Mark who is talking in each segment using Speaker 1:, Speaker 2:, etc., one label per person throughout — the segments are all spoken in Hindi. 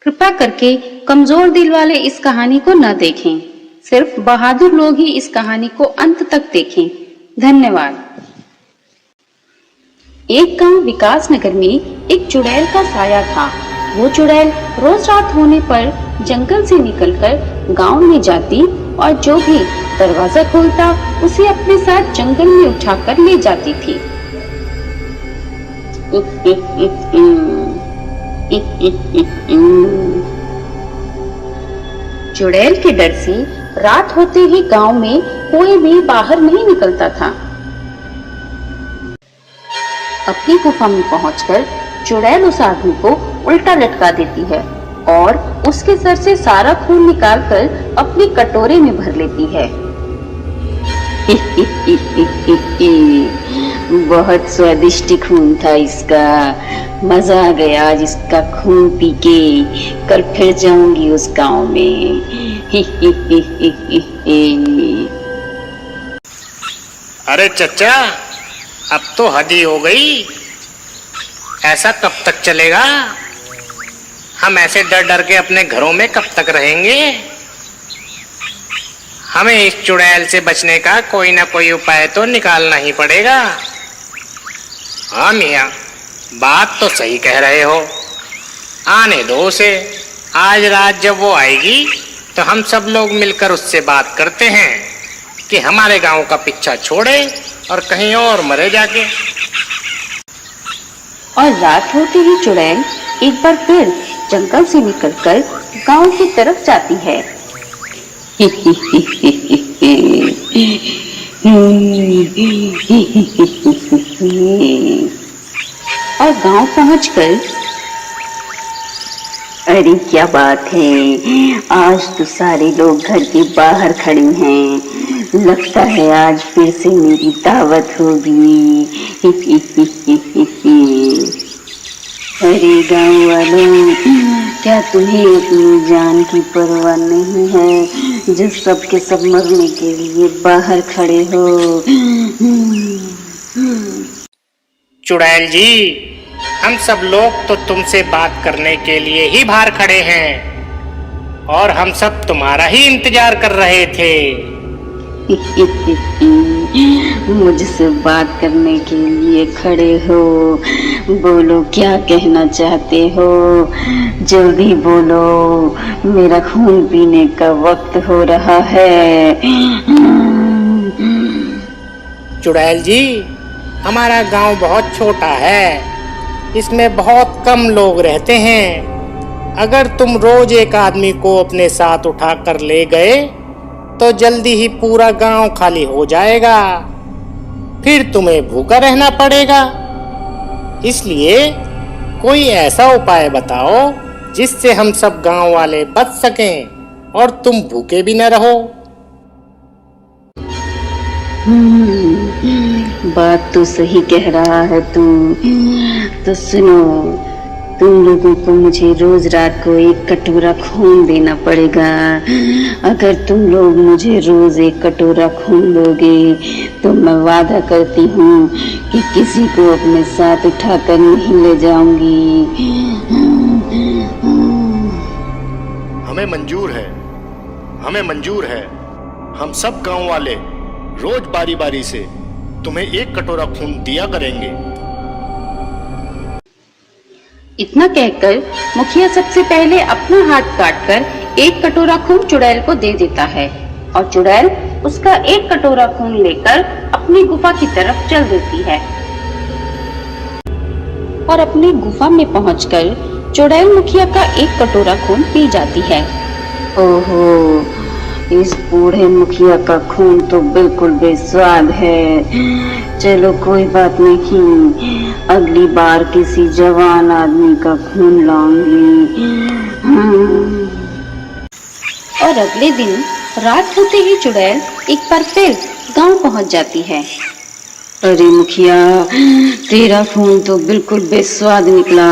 Speaker 1: कृपया करके कमजोर दिल वाले इस कहानी को न देखें। सिर्फ बहादुर लोग ही इस कहानी को अंत तक देखें। धन्यवाद। एक गांव विकास नगर में एक चुड़ैल का साया था। वो चुड़ैल रोज रात होने पर जंगल से निकलकर गांव में जाती और जो भी दरवाजा खोलता उसे अपने साथ जंगल में उठाकर ले जाती थी। चुड़ैल के डर से रात होते ही गांव में कोई भी बाहर नहीं निकलता था। अपनी गुफा में पहुंचकर चुड़ैल उस आदमी को उल्टा लटका देती है और उसके सर से सारा खून निकालकर अपने कटोरे में भर लेती है। बहुत स्वादिष्ट खून था इसका, मजा आ गया आज इसका खून पी के। कल फिर जाऊंगी उस गांव में।
Speaker 2: अरे चचा, अब तो हद ही हो गई। ऐसा कब तक चलेगा? हम ऐसे डर डर के अपने घरों में कब तक रहेंगे? हमें इस चुड़ैल से बचने का कोई ना कोई उपाय तो निकालना ही पड़ेगा। हाँ मियाँ, बात तो सही कह रहे हो। आने दो उसे। आज रात जब वो आएगी तो हम सब लोग मिलकर उससे बात करते हैं कि हमारे गांव का पीछा छोड़े और कहीं और मरे जाके।
Speaker 1: और रात होते ही चुड़ैल एक बार फिर जंगल से निकलकर गांव की तरफ जाती है। और गांव पहुंचकर, अरे क्या बात है, आज तो सारे लोग घर के बाहर खड़े हैं। लगता है आज फिर से मेरी दावत होगी। अरे गांव वालों, क्या तुम्हें अपनी जान की परवाह नहीं है जो सबके सब मरने के लिए बाहर खड़े हो?
Speaker 2: चुड़ैल जी, हम सब लोग तो तुमसे बात करने के लिए ही बाहर खड़े हैं और हम सब तुम्हारा ही इंतजार कर रहे थे।
Speaker 1: मुझसे बात करने के लिए खड़े हो? बोलो, क्या कहना चाहते हो? जल्दी बोलो, मेरा खून पीने का वक्त हो रहा है।
Speaker 2: चुड़ैल जी, हमारा गांव बहुत छोटा है, इसमें बहुत कम लोग रहते हैं। अगर तुम रोज एक आदमी को अपने साथ उठा कर ले गए तो जल्दी ही पूरा गांव खाली हो जाएगा। फिर तुम्हें भूखा रहना पड़ेगा। इसलिए कोई ऐसा उपाय बताओ जिससे हम सब गांव वाले बच सकें और तुम भूखे भी न रहो।
Speaker 1: बात तो सही कह रहा है तू। तो सुनो, तुम लोगों को मुझे रोज रात को एक कटोरा खून देना पड़ेगा। अगर तुम लोग मुझे रोज एक कटोरा खून दोगे तो मैं वादा करती हूँ कि किसी को अपने साथ उठाकर नहीं ले जाऊंगी।
Speaker 3: हमें मंजूर है, हमें मंजूर है। हम सब गांव वाले रोज बारी बारी से तुम्हें एक कटोरा खून दिया करेंगे।
Speaker 1: इतना कहकर मुखिया सबसे पहले अपना हाथ काटकर एक कटोरा खून चुड़ैल को दे देता है और चुड़ैल उसका एक कटोरा खून लेकर अपनी गुफा की तरफ चल देती है। और अपनी गुफा में पहुंचकर चुड़ैल मुखिया का एक कटोरा खून पी जाती है। ओहो, इस बूढ़े मुखिया का खून तो बिल्कुल बेस्वाद है। चलो कोई बात नहीं, अगली बार किसी जवान आदमी का खून लाऊंगी। और अगले दिन रात होते ही चुड़ैल एक बार फिर गांव पहुंच जाती है। अरे मुखिया, तेरा खून तो बिल्कुल बेस्वाद निकला।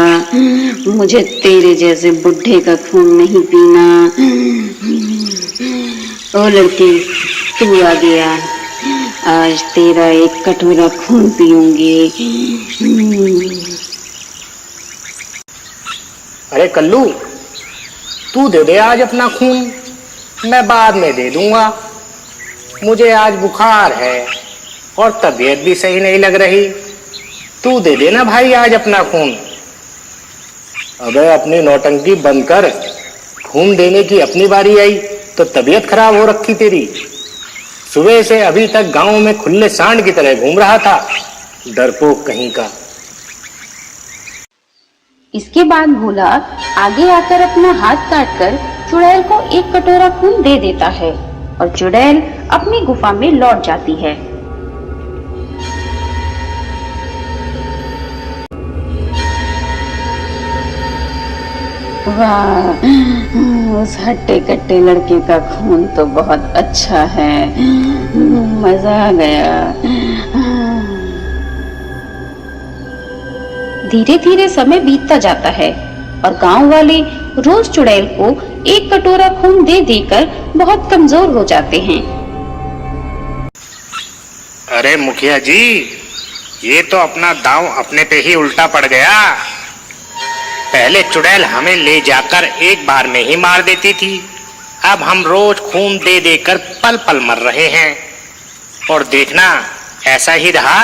Speaker 1: मुझे तेरे जैसे बुढ़े का खून नहीं पीना। ओ लड़की, तू आ गया, आज तेरा एक कटोरा खून पीऊंगी।
Speaker 2: अरे कल्लू, तू दे दे आज अपना खून, मैं बाद में दे दूंगा। मुझे आज बुखार है और तबीयत भी सही नहीं लग रही। तू दे देना भाई आज अपना खून। अबे अपनी नौटंकी बंद कर। खून देने की अपनी बारी आई तो तबीयत खराब हो रखी तेरी। सुबह से अभी तक गांव में खुले सांड की तरह घूम रहा था, डरपोक कहीं का।
Speaker 1: इसके बाद भोला आगे आकर अपना हाथ काटकर चुड़ैल को एक कटोरा खून दे देता है और चुड़ैल अपनी गुफा में लौट जाती है। वाह, उस हट्टे कट्टे लड़के का खून तो बहुत अच्छा है, मजा आ गया। धीरे धीरे समय बीतता जाता है और गांव वाले रोज चुड़ैल को एक कटोरा खून दे देकर बहुत कमजोर हो जाते हैं।
Speaker 2: अरे मुखिया जी, ये तो अपना दांव अपने पे ही उल्टा पड़ गया। पहले चुड़ैल हमें ले जाकर एक बार में ही मार देती थी, अब हम रोज खून दे देकर पल पल मर रहे हैं। और देखना ऐसा ही रहा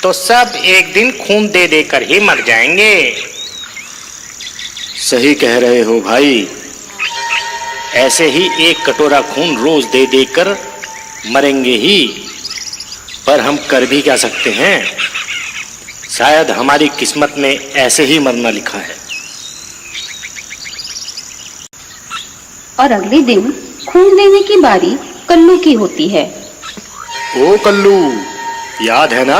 Speaker 2: तो सब एक दिन खून दे देकर ही मर जाएंगे।
Speaker 3: सही कह रहे हो भाई, ऐसे ही एक कटोरा खून रोज दे देकर मरेंगे ही। पर हम कर भी क्या सकते हैं, शायद हमारी किस्मत में ऐसे ही मरना लिखा है।
Speaker 1: और अगले दिन खून देने की बारी कल्लू की होती है।
Speaker 3: ओ कल्लू, याद है ना,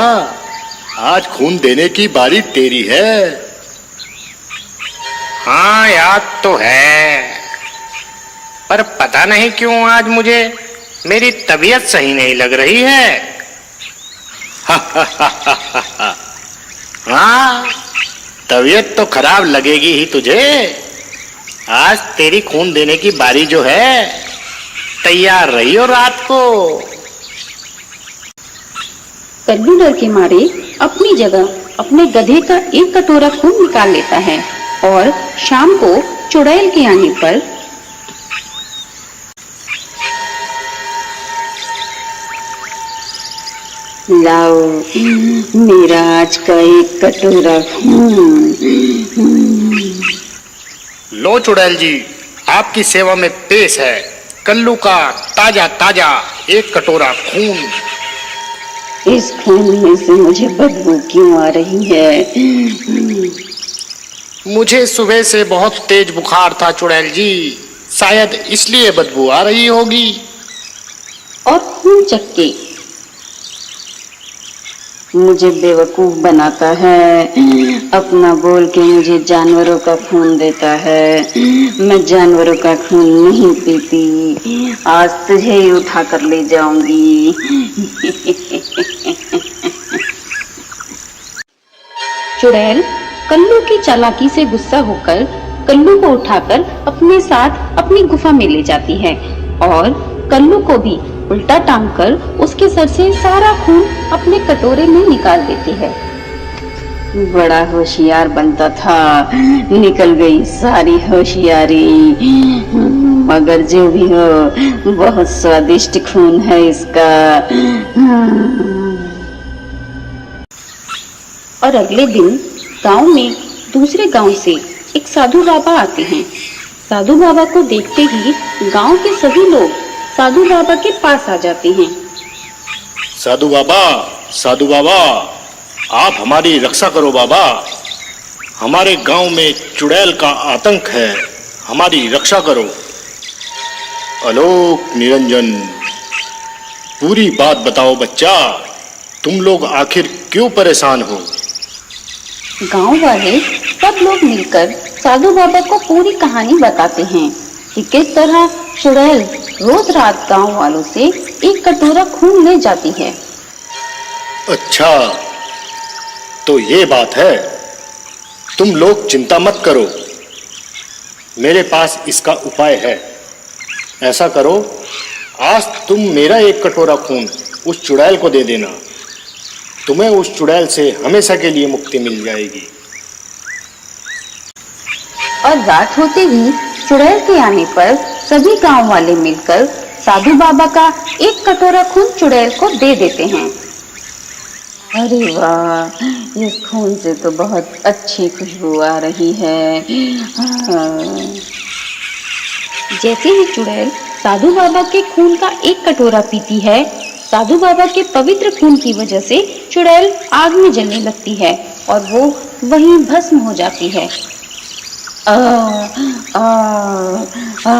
Speaker 3: आज खून देने की बारी तेरी है।
Speaker 2: हाँ याद तो है, पर पता नहीं क्यों आज मुझे मेरी तबीयत सही नहीं लग रही है।
Speaker 3: हाँ, तबीयत तो खराब लगेगी ही तुझे।
Speaker 2: आज तेरी खून देने की बारी जो है, तैयार रहियो रात को।
Speaker 1: कल्लू डर के मारे अपनी जगह अपने गधे का एक कटोरा खून निकाल लेता है और शाम को चुड़ैल के आने पर लाओ मेरा आज का एक कटोरा खून।
Speaker 3: लो चुड़ैल जी, आपकी सेवा में पेश है कल्लू का ताजा ताजा एक कटोरा खून।
Speaker 1: इस खून में से मुझे बदबू क्यों आ रही है?
Speaker 3: मुझे सुबह से बहुत तेज बुखार था चुड़ैल जी, शायद इसलिए बदबू आ रही होगी।
Speaker 1: और खून चक्के मुझे बेवकूफ बनाता है, अपना बोल के मुझे जानवरों का खून देता है। मैं जानवरों का खून नहीं पीती, आज तुझे ही उठा कर ले जाऊंगी। चुड़ैल कल्लू की चालाकी से गुस्सा होकर कल्लू को उठाकर अपने साथ अपनी गुफा में ले जाती है और कल्लू को भी उल्टा टांग कर उसके सर से सारा खून अपने कटोरे में निकाल देती है। बड़ा होशियार बनता था, निकल गई सारी होशियारी। मगर जो भी हो, बहुत स्वादिष्ट खून है इसका। और अगले दिन गांव में दूसरे गांव से एक साधु बाबा आते हैं। साधु बाबा को देखते ही गांव के सभी लोग साधु बाबा के पास आ जाते हैं।
Speaker 3: साधु बाबा, साधु बाबा, आप हमारी रक्षा करो बाबा। हमारे गांव में चुड़ैल का आतंक है, हमारी रक्षा करो। आलोक निरंजन, पूरी बात बताओ बच्चा, तुम लोग आखिर क्यों परेशान हो?
Speaker 1: गांव वाले सब लोग मिलकर साधु बाबा को पूरी कहानी बताते हैं कि किस तरह चुड़ैल रोज रात गांव वालों से एक कटोरा खून ले जाती है।
Speaker 3: अच्छा, तो ये बात है। तुम लोग चिंता मत करो, मेरे पास इसका उपाय है। ऐसा करो, आज तुम मेरा एक कटोरा खून उस चुड़ैल को दे देना, तुम्हें उस चुड़ैल से हमेशा के लिए मुक्ति मिल जाएगी।
Speaker 1: और रात होते ही चुड़ैल के आने पर सभी गांव वाले मिलकर साधु बाबा का एक कटोरा खून चुड़ैल को दे देते हैं। अरे वाह, इस खून से तो बहुत अच्छी खुशबू आ रही है। जैसे ही चुड़ैल साधु बाबा के खून का एक कटोरा पीती है, साधु बाबा के पवित्र खून की वजह से चुड़ैल आग में जलने लगती है और वो वहीं भस्म हो जाती है। आ, आ, आ,